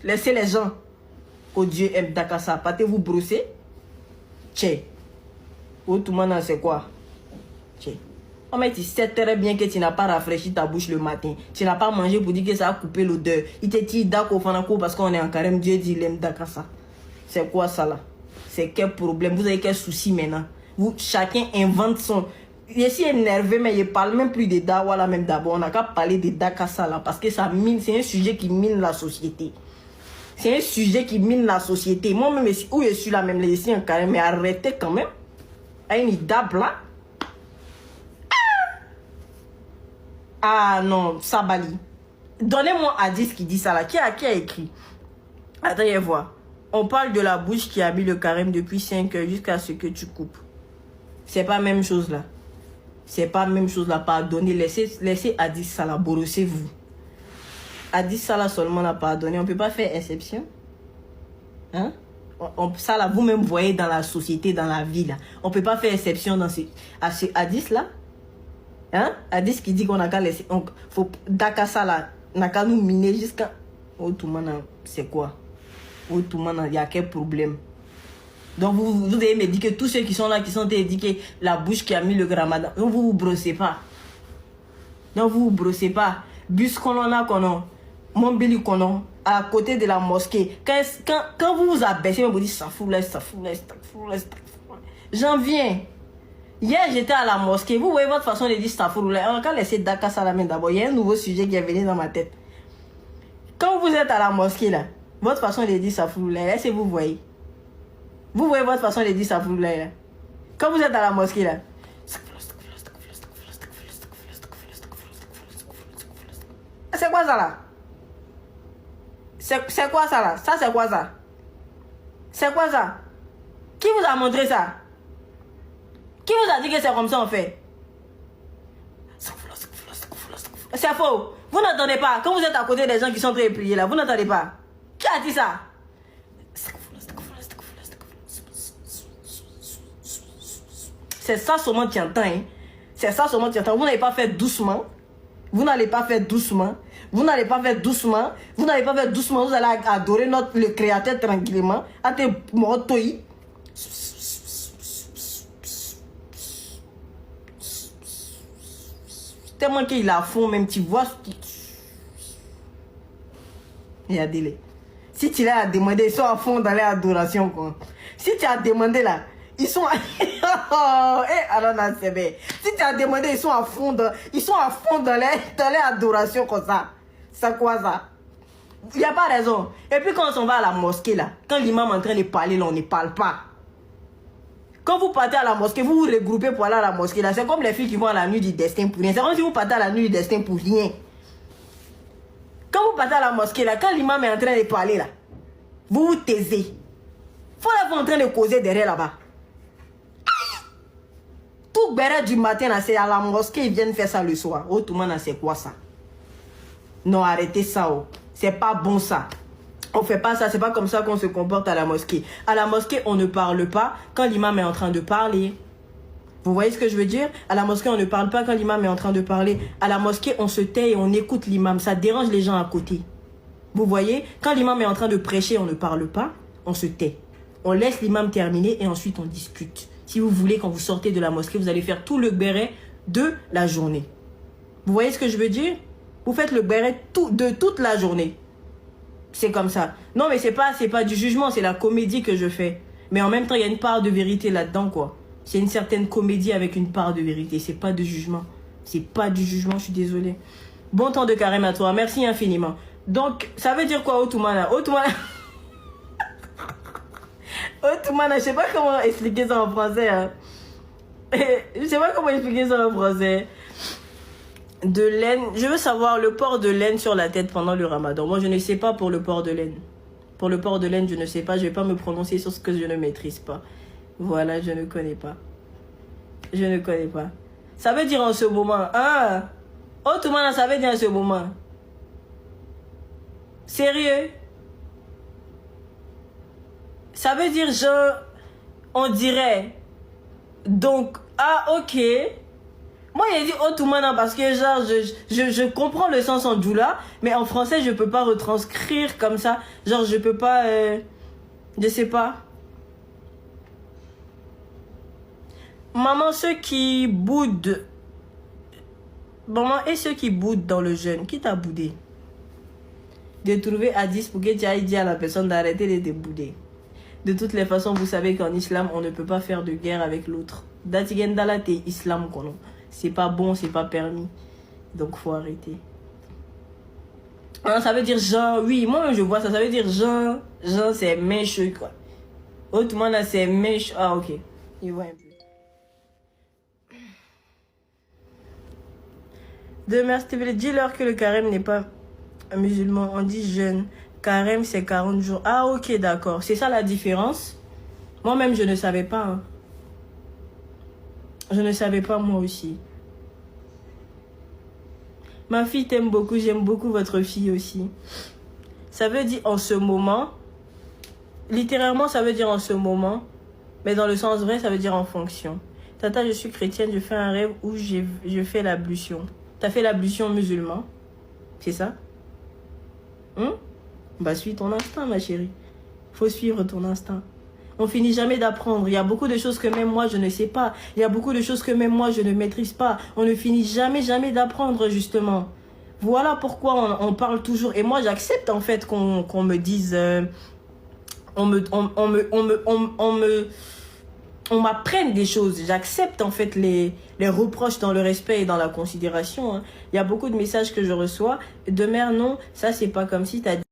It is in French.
Laissez les gens. Oh Dieu aime Dakassa. Partez vous brosser. Tché. Oh, tout le monde, c'est quoi? Tché. Oh, mais tu sais très bien que tu n'as pas rafraîchi ta bouche le matin. Tu n'as pas mangé pour dire que ça a coupé l'odeur. Il te dit d'accord, parce qu'on est en carême. Dieu dit, il aime Dakassa. C'est quoi ça là? C'est quel problème? Vous avez quel souci maintenant? Vous, chacun invente son... Je suis énervé, mais je parle même plus de Dawa là même d'abord. On n'a qu'à parler de Dakassa là, parce que ça mine, c'est un sujet qui mine la société. C'est un sujet qui mine la société. Moi-même, où je suis là même, je suis en carême, mais arrêtez quand même. À une dab là. Ah non, Sabali. Donnez-moi Hadith qui dit ça là. Qui a écrit? Attendez voir. On parle de la bouche qui a mis le carême depuis 5 heures jusqu'à ce que tu coupes. C'est pas la même chose là. C'est pas la même chose là. Pardonnez. Laissez Hadith ça là. Borossez-vous. Hadith ça là seulement là. Pardonnez. On peut pas faire exception. Hein? Ça là, vous-même voyez dans la société, dans la vie là. On peut pas faire exception dans ce Hadith là. Hein? Hadith qui dit qu'on a qu'à laisser. Faut Dakassa là. On a qu'à nous miner jusqu'à. Oh tout le monde, c'est quoi? Oh tout le monde, il y a quel problème? Donc vous devez me dire que tous ceux qui sont là, qui sont éduqués, la bouche qui a mis le ramadan, donc vous vous brossez pas. Donc vous vous brossez pas. Bus qu'on a, mon béli qu'on a, à côté de la mosquée. Quand vous vous abaissez, vous dites ça fout là. J'en viens. Hier j'étais à la mosquée. Vous voyez votre façon de dire ça fout là. On va laisser Dakassa la main d'abord. Il y a un nouveau sujet qui est venu dans ma tête. Quand vous êtes à la mosquée là, votre façon de dire ça fout là, est-ce que vous voyez? Vous voyez votre façon de dire ça fout là. Quand vous êtes à la mosquée là. C'est quoi ça là? C'est quoi ça là? Ça c'est quoi ça? C'est quoi ça? Qui vous a montré ça? Qui vous a dit que c'est comme ça on fait? C'est faux. Vous n'entendez pas. Quand vous êtes à côté des gens qui sont en train de prier là, vous n'entendez pas. Qui a dit ça? C'est ça seulement tu entends. Hein? C'est ça seulement tu entends. Vous n'allez pas faire doucement. Vous n'allez pas faire doucement. Vous n'allez pas faire doucement. Vous n'allez pas faire doucement. Vous allez adorer le Créateur tranquillement. À tes mortoïs. Tellement qu'il a fond, même tu vois. Regardez-les. Si tu l'as demandé, ils sont à fond dans l'adoration. Si tu as demandé là, ils sont à... alors là, c'est bien. Si tu as demandé, ils sont à fond dans l'adoration comme ça. C'est quoi ça? Il n'y a pas raison. Et puis quand on va à la mosquée là, quand l'imam est en train de parler là, on ne parle pas. Quand vous partez à la mosquée, vous vous regroupez pour aller à la mosquée là. C'est comme les filles qui vont à la nuit du destin pour rien. C'est comme si vous partez à la nuit du destin pour rien. Quand vous partez à la mosquée là, quand l'imam est en train de parler là, vous vous taisez. Faut là, vous en train de causer derrière là-bas. Tout béret du matin là, c'est à la mosquée, ils viennent faire ça le soir. Oh, tout le monde, c'est quoi ça? Non, arrêtez ça. Oh. C'est pas bon ça. On fait pas ça, c'est pas comme ça qu'on se comporte à la mosquée. À la mosquée, on ne parle pas quand l'imam est en train de parler. Vous voyez ce que je veux dire? À la mosquée, on ne parle pas quand l'imam est en train de parler. À la mosquée, on se tait et on écoute l'imam. Ça dérange les gens à côté. Vous voyez? Quand l'imam est en train de prêcher, on ne parle pas, on se tait. On laisse l'imam terminer et ensuite on discute. Si vous voulez, quand vous sortez de la mosquée, vous allez faire tout le béret de la journée. Vous voyez ce que je veux dire? Vous faites le béret de toute la journée. C'est comme ça. Non, mais c'est pas du jugement, c'est la comédie que je fais. Mais en même temps, il y a une part de vérité là-dedans, quoi. C'est une certaine comédie avec une part de vérité. C'est pas de jugement. C'est pas du jugement, je suis désolée. Bon temps de carême à toi. Merci infiniment. Donc, ça veut dire quoi, Otoumana? Otoumana, je sais pas comment expliquer ça en français. Hein. Je sais pas comment expliquer ça en français. De laine. Je veux savoir le port de laine sur la tête pendant le ramadan. Moi, je ne sais pas pour le port de laine. Pour le port de laine, je ne sais pas. Je ne vais pas me prononcer sur ce que je ne maîtrise pas. Voilà, je ne connais pas. Je ne connais pas. Ça veut dire en ce moment. Ah! Oh, tout le monde, ça veut dire en ce moment. Sérieux? Ça veut dire genre. On dirait. Donc, ah, ok. Moi, il a dit Otumana parce que genre, je comprends le sens en djoula, mais en français, je peux pas retranscrire comme ça. Genre, je peux pas... je sais pas. Maman, ceux qui boudent... Maman, et ceux qui boudent dans le jeûne, qui t'a boudé? De trouver à 10 pour que tu ailles dire à la personne d'arrêter de te bouder. De toutes les façons, vous savez qu'en islam, on ne peut pas faire de guerre avec l'autre. Datigendala, t'es islam, kono. C'est pas bon, c'est pas permis. Donc, faut arrêter. Alors, ça veut dire genre, oui, moi, je vois ça. Ça veut dire genre, c'est méchant, quoi. Autrement, là, c'est méchant. Ah, ok. Il voit un peu. Demain, s'il te plaît, dis-leur que le carême n'est pas un musulman. On dit jeûne. Carême, c'est 40 jours. Ah, ok, d'accord. C'est ça la différence. Moi-même, je ne savais pas. Hein. Je ne savais pas moi aussi. Ma fille t'aime beaucoup, j'aime beaucoup votre fille aussi. Ça veut dire en ce moment. Littéralement, ça veut dire en ce moment. Mais dans le sens vrai, ça veut dire en fonction. Tata, je suis chrétienne, je fais un rêve où je fais l'ablution. T'as fait l'ablution musulman? C'est ça? Bah, suis ton instinct, ma chérie. Faut suivre ton instinct. On finit jamais d'apprendre. Il y a beaucoup de choses que même moi, je ne sais pas. Il y a beaucoup de choses que même moi, je ne maîtrise pas. On ne finit jamais d'apprendre, justement. Voilà pourquoi on parle toujours. Et moi, j'accepte, en fait, qu'on me dise... on m'apprenne des choses. J'accepte, en fait, les reproches dans le respect et dans la considération. Hein. Il y a beaucoup de messages que je reçois. De mère, non, ça, c'est pas comme si t'as dit...